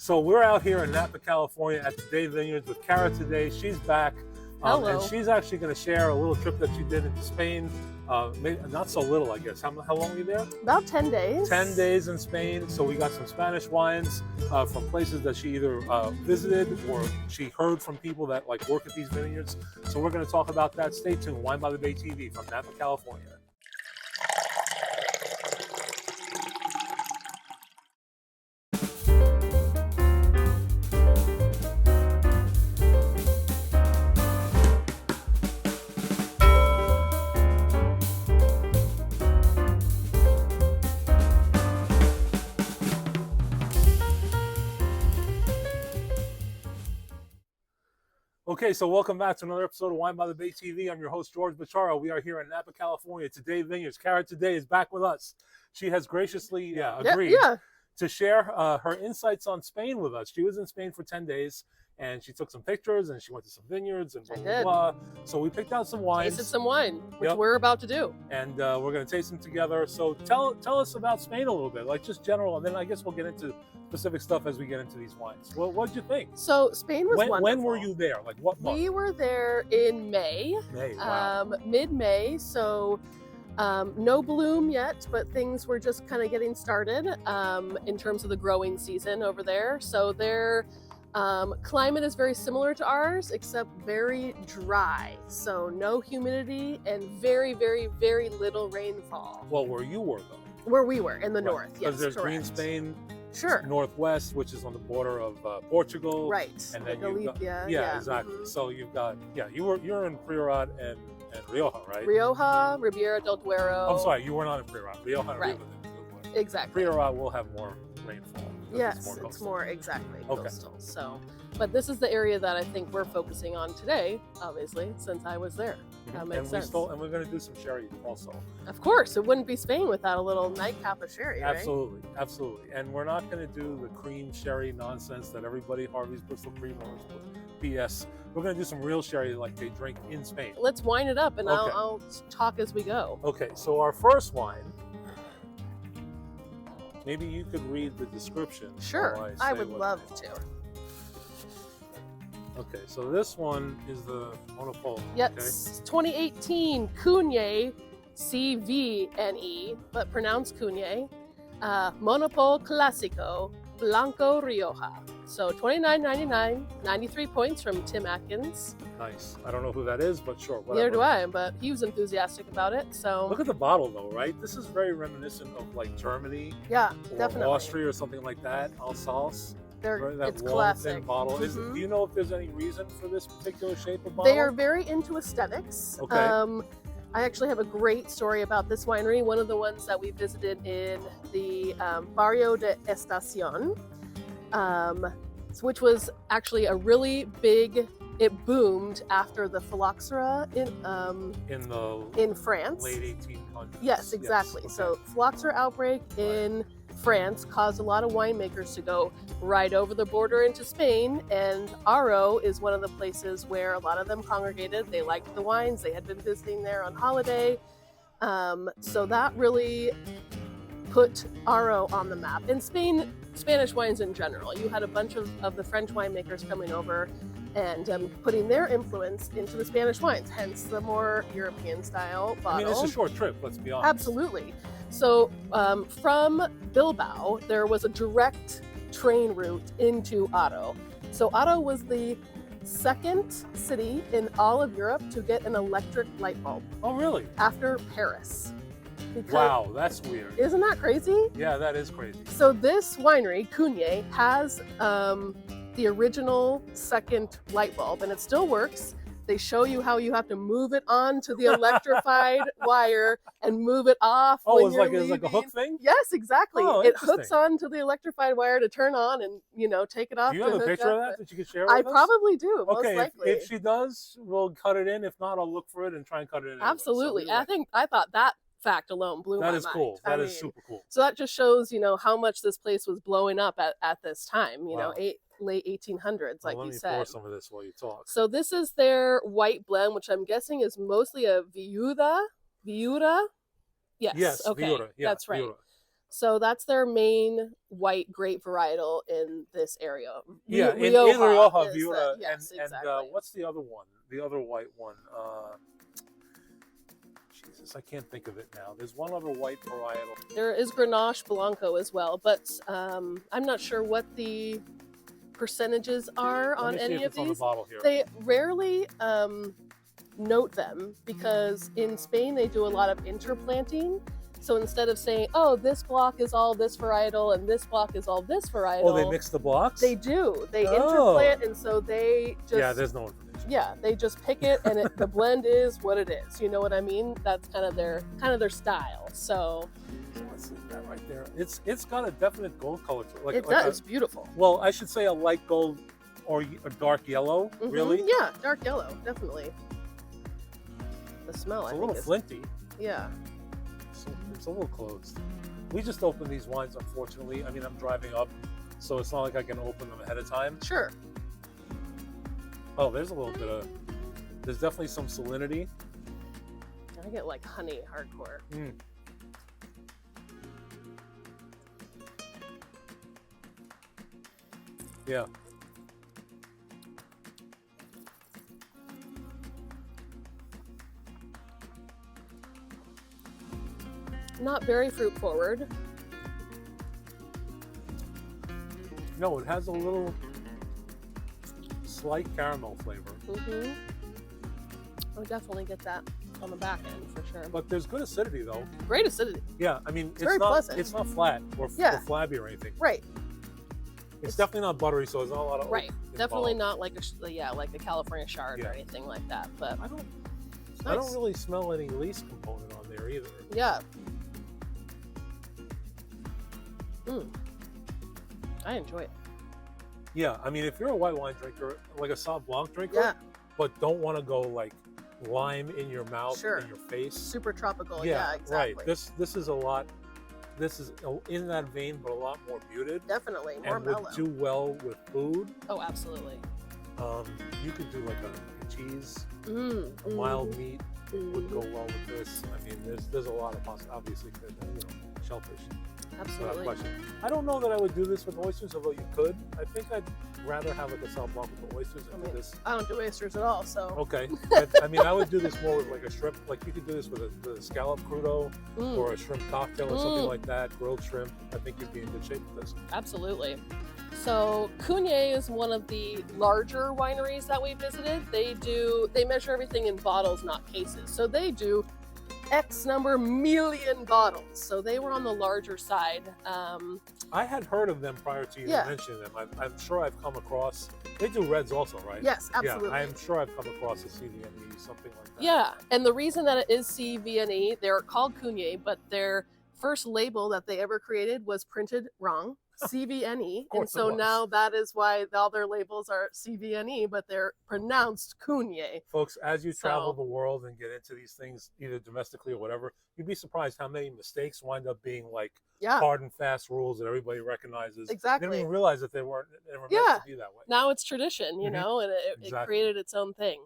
So we're out here in Napa, California at the Taddei Vineyards with Kara today. She's back. And she's actually going to share a little trip that she did into Spain. Maybe, not so little, I guess. How long were you there? About 10 days. 10 days in Spain. So we got some Spanish wines from places that she either visited or she heard from people that like work at these vineyards. So we're going to talk about that. Stay tuned. Wine by the Bay TV from Napa, California. Okay, so welcome back to another episode of Wine by the Bay TV. I'm your host, George Bacharo. We are here in Napa, California, Taddei Vineyards. Kara Taddei is back with us. She has graciously agreed to share her insights on Spain with us. She was in Spain for 10 days, and she took some pictures, and she went to some vineyards, and blah, blah, blah. So we picked out some wines. Tasted some wine, which we're about to do. And we're going to taste them together. So tell us about Spain a little bit, like just general, and then I guess we'll get into specific stuff as we get into these wines. Well, what did you think? So Spain was wonderful. When were you there? Like what month? We were there in May. Wow. Mid-May, so no bloom yet, but things were just kind of getting started in terms of the growing season over there. So their climate is very similar to ours, except very dry. So no humidity and very, very, very little rainfall. Well, where you were though? Where we were, in the north, yes, because there's correct. Green Spain, northwest, which is on the border of Portugal, right? And then Galicia, exactly. Mm-hmm. So you've got you're in Priorat and Rioja, right? Rioja, Riba Del Duero. I'm sorry, you were not in Priorat. Rioja and Riba Del Duero. Exactly. Priorat will have more rainfall. Yes, it's more exactly coastal. Okay. So, but this is the area that I think we're focusing on today, obviously, since I was there. That makes sense. And we're going to do some sherry also. Of course, it wouldn't be Spain without a little nightcap of sherry, right? Absolutely, absolutely. And we're not going to do the cream sherry nonsense that everybody, Harvey's Bristol Cream, BS. We're going to do some real sherry like they drink in Spain. Let's wine it up, and I'll talk as we go. Okay, so our first wine. Maybe you could read the description. Sure, I would love to. Okay, so this one is the Monopole. Yes, 2018 Cunye, CVNE, but pronounced Cunye. Monopole Clásico, Blanco Rioja. So $29.99, 93 points from Tim Atkins. Nice. I don't know who that is, but sure, whatever. Neither do I, but he was enthusiastic about it. So look at the bottle, though, right? This is very reminiscent of like Germany, or definitely Austria, or something like that. Alsace. It's long, classic. Thin bottle. Do you know if there's any reason for this particular shape of bottle? They are very into aesthetics. Okay. I actually have a great story about this winery. One of the ones that we visited in the Barrio de Estación, which was actually a really big. It boomed after the phylloxera in France. Late 1800s. Yes, exactly. Yes. Okay. So phylloxera outbreak in France caused a lot of winemakers to go right over the border into Spain, and Aro is one of the places where a lot of them congregated. They liked the wines. They had been visiting there on holiday. So that really put Aro on the map. In Spain, Spanish wines in general, you had a bunch of the French winemakers coming over and putting their influence into the Spanish wines, hence the more European style bottle. I mean, it's a short trip, let's be honest. Absolutely. So from Bilbao, there was a direct train route into Aro. So Aro was the second city in all of Europe to get an electric light bulb. Oh, really? After Paris. Wow, that's weird. Isn't that crazy? Yeah, that is crazy. So this winery, Cunye, has the original second light bulb, and it still works. They show you how you have to move it onto the electrified wire and move it off. Oh, it's like a hook thing? Yes, exactly. Oh, it hooks onto the electrified wire to turn on and, take it off. Do you have a picture of that you can share with us? I probably do, most likely. If she does, we'll cut it in. If not, I'll look for it and try and cut it in. Absolutely. So I thought that fact alone blew my mind. That is cool. That is super cool. So that just shows, how much this place was blowing up at this time, late 1800s, like you said. Let me pour some of this while you talk. So this is their white blend, which I'm guessing is mostly a Viura. Yes, okay, Viura. Yeah, that's right. Viura. So that's their main white grape varietal in this area. Yeah, in Rioja, Viura, yes, and exactly. what's the other one? The other white one. Jesus, I can't think of it now. There's one other white varietal. There is Grenache Blanco as well, but I'm not sure what the percentages are on any of these. On the bottle here. They rarely note them because in Spain they do a lot of interplanting. So instead of saying, oh, this block is all this varietal and this block is all this varietal. Oh, they mix the blocks? They do. They interplant, and so they just... Yeah, there's no information. Yeah, they just pick it, and the blend is what it is. You know what I mean? That's kind of their style. So let's see that right there. It's got a definite gold color to it. It does. It's beautiful. Well, I should say a light gold or a dark yellow, really? Yeah, dark yellow, definitely. The smell, it's a little flinty. Yeah. It's a little closed. We just opened these wines, unfortunately. I mean, I'm driving up, so it's not like I can open them ahead of time. Sure. Oh, there's a little bit of... There's definitely some salinity. I get like honey hardcore. Yeah. Not very fruit forward. No, it has a little slight caramel flavor. I definitely get that on the back end for sure. But there's good acidity though. Great acidity. Yeah, I mean, it's very not pleasant. It's not flat or flabby or anything. Right. It's definitely not buttery, so there's not a lot of right. Definitely not like a California Chard or anything like that. But I don't really smell any lees component on there either. Yeah. I enjoy it. Yeah, I mean, if you're a white wine drinker, like a Sauv Blanc drinker, but don't want to go like lime in your mouth, in your face. Super tropical. Yeah, exactly. Right. This is a lot. This is in that vein, but a lot more muted. Definitely more mellow. And would do well with food. Oh, absolutely. You could do like a cheese, a mild meat would go well with this. I mean, there's a lot of obviously, shellfish. Absolutely. I don't know that I would do this with oysters, although you could. I think I'd rather have like a Sauv Blanc with oysters than this. I don't do oysters at all, so. Okay. I mean, I would do this more with like a shrimp. Like you could do this with a scallop crudo or a shrimp cocktail or something like that. Grilled shrimp. I think you'd be in good shape with this. Absolutely. So Cunye is one of the larger wineries that we visited. They measure everything in bottles, not cases. So they do X number million bottles. So they were on the larger side. I had heard of them prior to you mentioning them. I'm sure I've come across, they do reds also, right? Yes, absolutely. Yeah, I'm sure I've come across a CVNE, something like that. Yeah, and the reason that it is CVNE, they're called Cunye, but their first label that they ever created was printed wrong. CVNE, and so now that is why all their labels are CVNE, but they're pronounced Cunye. Folks, as you travel the world and get into these things, either domestically or whatever, you'd be surprised how many mistakes wind up being like hard and fast rules that everybody recognizes. Exactly. They didn't even realize that they weren't meant to be that way. Now it's tradition, you know, and it created its own thing.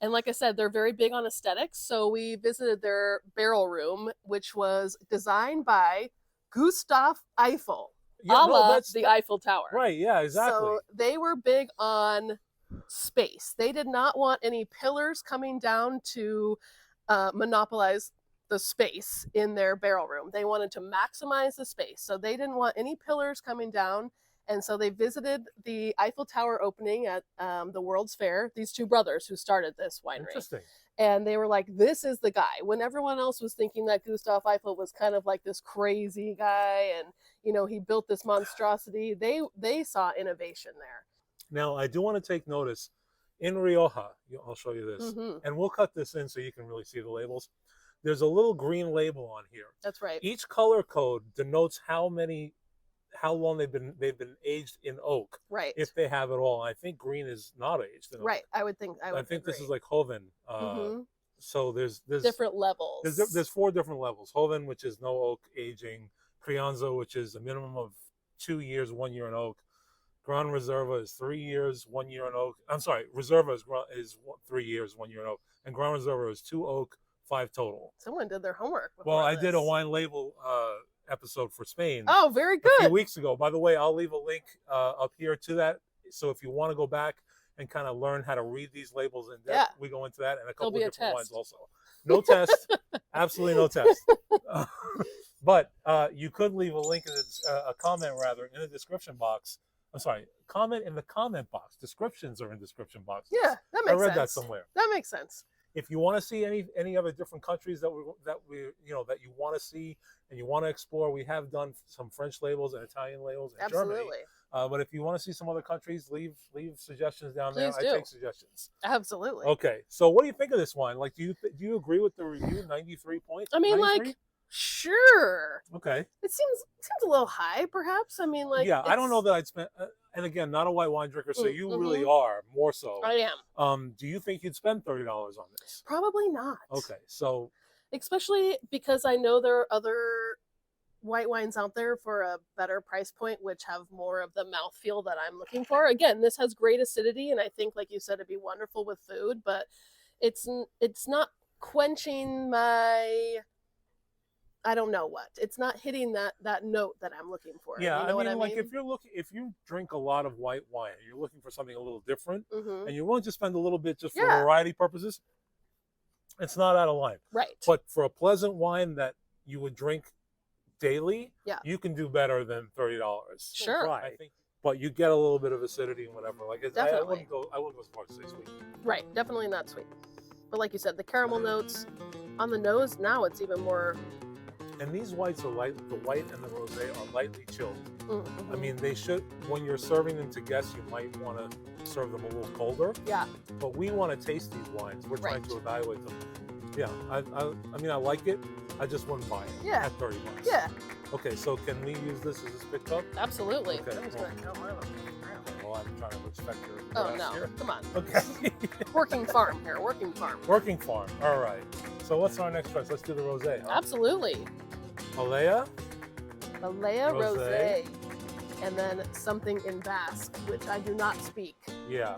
And like I said, they're very big on aesthetics. So we visited their barrel room, which was designed by Gustav Eiffel. That's the Eiffel Tower. Right, yeah, exactly. So they were big on space. They did not want any pillars coming down to monopolize the space in their barrel room. They wanted to maximize the space. So they didn't want any pillars coming down. And so they visited the Eiffel Tower opening at the World's Fair, these two brothers who started this winery. Interesting. And they were like, this is the guy. When everyone else was thinking that Gustav Eiffel was kind of like this crazy guy and, you know, he built this monstrosity, they saw innovation there. Now, I do want to take notice. In Rioja, I'll show you this. And we'll cut this in so you can really see the labels. There's a little green label on here. That's right. Each color code denotes how long they've been aged in oak. Right. If they have it all. I think green is not aged in oak. Right. I would think this is like Joven. So there's different levels. There's 4 different levels. Joven, which is no oak aging. Crianza, which is a minimum of 2 years, 1 year in oak. Gran Reserva is 3 years, 1 year in oak. I'm sorry, Reserva is 3 years, 1 year in oak. And Gran Reserva is 2 oak, 5 total. Someone did their homework. Well, I did a wine label episode for Spain. Oh, very good. A few weeks ago. By the way, I'll leave a link up here to that. So if you want to go back and kind of learn how to read these labels in depth, we go into that, and a couple of different wines also. No test, absolutely no test. But you could leave a link in a comment rather in the description box. I'm sorry, comment in the comment box. Descriptions are in description box. Yeah, that makes sense. I read that somewhere. That makes sense. If you want to see any other different countries that we that you want to see and you want to explore, we have done some French labels and Italian labels in Germany. But if you want to see some other countries, leave suggestions down there. I take suggestions. Absolutely. Okay. So what do you think of this wine? Like, do you agree with the review? 93 points. I mean, 93? Like, sure. Okay. It seems a little high, perhaps. I mean, like, yeah, I don't know that I'd spend. And again, not a white wine drinker, so you really are more so. I am. Do you think you'd spend $30 on this? Probably not. Okay, so especially because I know there are other white wines out there for a better price point, which have more of the mouthfeel that I'm looking for. Again, this has great acidity, and I think, like you said, it'd be wonderful with food, but it's not quenching my, I don't know what. It's not hitting that note that I'm looking for. Yeah, you know I mean, like if you drink a lot of white wine, you're looking for something a little different, and you're willing to spend a little bit just for variety purposes, it's not out of line. Right. But for a pleasant wine that you would drink daily, you can do better than $30. Sure. I think, but you get a little bit of acidity and whatever. Like definitely. I wouldn't go as far as to say sweet. Right, definitely not sweet. But like you said, the caramel notes on the nose, now it's even more. And these whites are light. The white and the rosé are lightly chilled. I mean, they should. When you're serving them to guests, you might want to serve them a little colder. Yeah. But we want to taste these wines. We're trying to evaluate them. Yeah. I mean, I like it. I just wouldn't buy it. Yeah. At $30. Yeah. Okay, so can we use this as a spit cup? Absolutely. Okay. I'm just gonna count mine up. Well, I'm trying to respect your. Oh no! Here. Come on. Okay. Working farm here. Working farm. Working farm. All right. So what's our next choice? Let's do the rosé. Huh? Absolutely. Alea Rosé. And then something in Basque, which I do not speak. Yeah,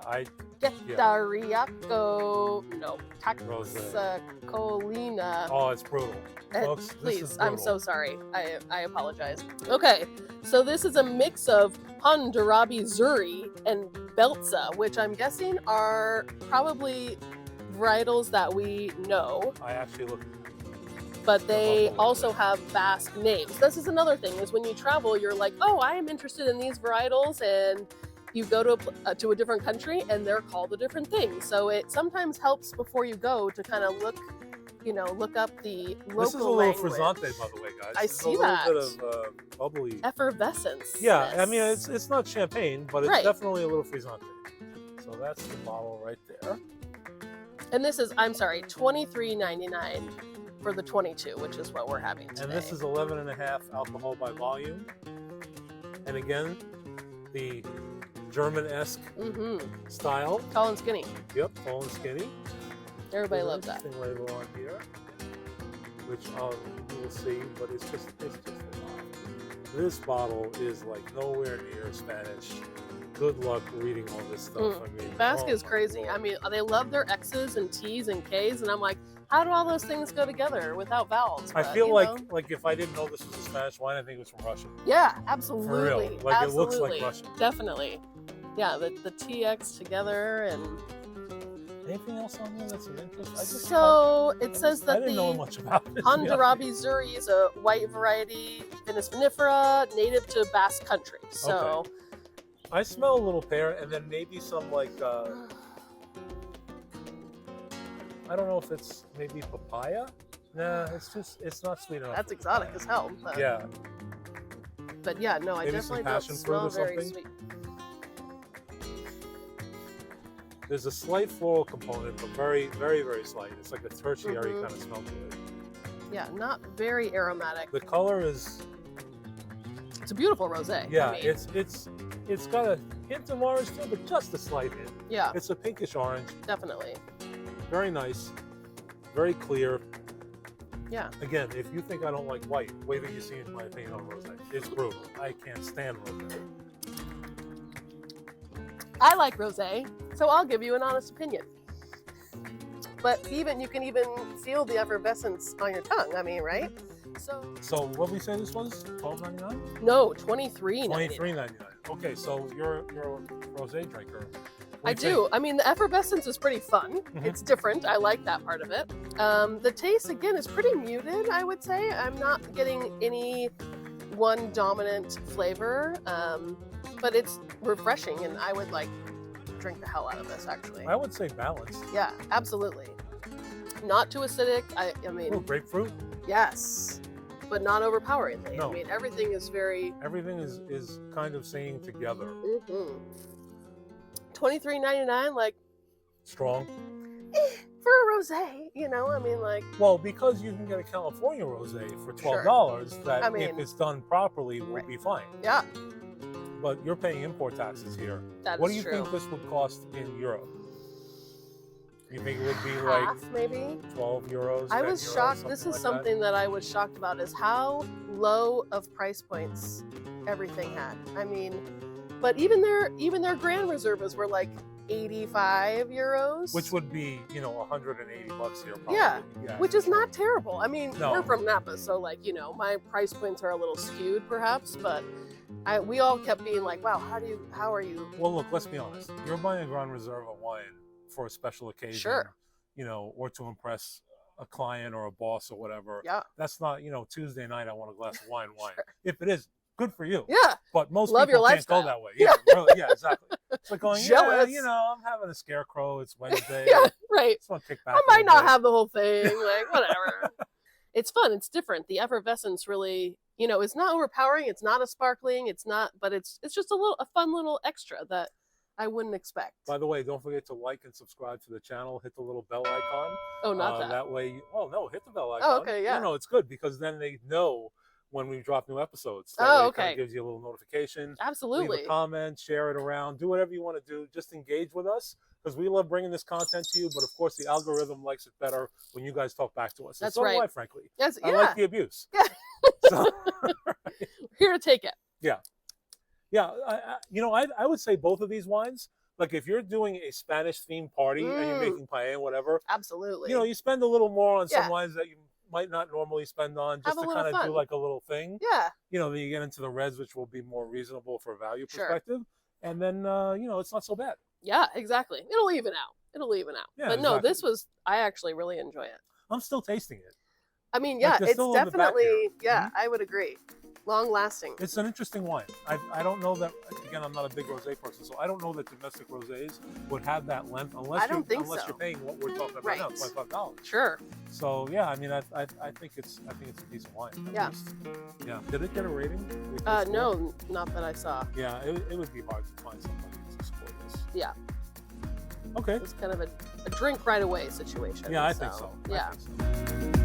Getariaco, no, Rosé. Taxacolina. Oh, it's brutal. Folks, please, I'm so sorry. I apologize. Okay, so this is a mix of Handarabi Zuri and Belza, which I'm guessing are probably varietals that we know. I actually looked. But they also have Basque names. This is another thing, is when you travel, you're like, oh, I am interested in these varietals, and you go to a different country and they're called a different thing. So it sometimes helps before you go to kind of look up the local language. This is a little frizzante, by the way, guys. I see that. A little bit of bubbly. Effervescence. Yeah, I mean, it's not champagne, but it's definitely a little frizzante. So that's the bottle right there. And this is, I'm sorry, $23.99. For the 22, which is what we're having today. And this is 11.5 alcohol by volume. And again, the German-esque style. Tall and skinny. Yep, tall and skinny. Everybody loves that. There's an interesting label on here, which you will see, but it's just a lot. This bottle is like nowhere near Spanish. Good luck reading all this stuff. I mean, Basque is crazy. Lord. I mean, they love their X's and T's and K's, and I'm like, how do all those things go together without vowels? But, I feel like if I didn't know this was a Spanish wine, I think it was from Russia. Yeah, absolutely. For real. Like absolutely. It looks like Russian. Definitely. Yeah, the TX together and. Anything else on there that's of interest? It says that I didn't know much about this. Handarabi Zuri is a white variety, Vinus vinifera, native to Basque country. So. Okay. I smell a little pear and then maybe some like I don't know if it's maybe papaya. Nah, it's not sweet enough. That's exotic as hell. But, yeah. But yeah, no, I maybe definitely don't smell very sweet. There's a slight floral component, but very, very, very slight. It's like a tertiary kind of smell to it. Yeah, not very aromatic. The color is. It's a beautiful rosé. Yeah, I mean. It's got a hint of orange too, but just a slight hint. Yeah. It's a pinkish orange. Definitely. Very nice. Very clear. Yeah. Again, if you think I don't like white, wait till you see my opinion on rosé. It's brutal. I can't stand rosé. I like rosé, so I'll give you an honest opinion. But you can even feel the effervescence on your tongue. I mean, right? So what we say this was? $12.99? No, $23.99. $23.99. Okay, so you're a rosé drinker. I do. I mean, the effervescence is pretty fun. It's different. I like that part of it. The taste, again, is pretty muted, I would say. I'm not getting any one dominant flavor, but it's refreshing, and I would drink the hell out of this, actually. I would say balanced. Yeah, absolutely. Not too acidic. I mean... Ooh, grapefruit? Yes, but not overpoweringly. No. I mean, everything is very... Everything is kind of singing together. $23.99, strong. For a rosé, I mean, Well, because you can get a California rosé for $12, that if it's done properly will be fine. Yeah. But you're paying import taxes here. That what is do you true. think this would cost in Europe? You think it would be half, maybe 12 euros? I was shocked. This is something that I was shocked about, is how low of price points everything had. I mean, but even their Grand Reservas were 85 euros, which would be $180 here probably. Yeah, which is not terrible. I mean, No. we're from Napa, so my price points are a little skewed perhaps, but we all kept being like, wow, how are you? Well, look, let's be honest. You're buying a Grand Reserva wine for a special occasion, Sure, or to impress a client or a boss or whatever. Yeah, that's not Tuesday night I want a glass of wine. Sure. If it is, good for you. Yeah, but most Love people your can't lifestyle. go that way. Yeah, really, yeah, exactly. It's like going, Jealous. I'm having a scarecrow. It's Wednesday. Yeah, right. Just want to kick back. I might not have the whole thing. Whatever. It's fun. It's different. The effervescence really, it's not overpowering. It's not a sparkling. It's not, but it's just a fun little extra that I wouldn't expect. By the way, don't forget to like and subscribe to the channel. Hit the little bell icon. Oh, not that. That way, hit the bell icon. Oh, okay, yeah. No, it's good because then they know when we drop new episodes. That way it kind of gives you a little notification. Absolutely. Leave a comment, share it around, do whatever you want to do. Just engage with us because we love bringing this content to you. But of course, the algorithm likes it better when you guys talk back to us. That's and so right. do I, frankly. Yes, I like the abuse. Yeah. So, here to take it. Yeah. Yeah. I would say both of these wines. Like if you're doing a Spanish themed party and you're making paella, whatever. Absolutely. You spend a little more on some wines that you might not normally spend on, just to kind of do a little thing. Yeah. Then you get into the reds, which will be more reasonable for a value perspective. And then, it's not so bad. Yeah, exactly. It'll even out. Yeah, but no, I actually really enjoy it. I'm still tasting it. I mean, yeah, it's definitely, I would agree. Long lasting. It's an interesting wine. I don't know that, again, I'm not a big rosé person, so I don't know that domestic rosés would have that length unless you're paying what we're talking about now, $25. Sure. So yeah, I mean, I think it's a decent wine. Yeah. Yeah. Did it get a rating? No, not that I saw. Yeah, it would be hard to find somebody to score this. Yeah. Okay. It's kind of a drink right away situation. Yeah, I think so. Yeah. I think so.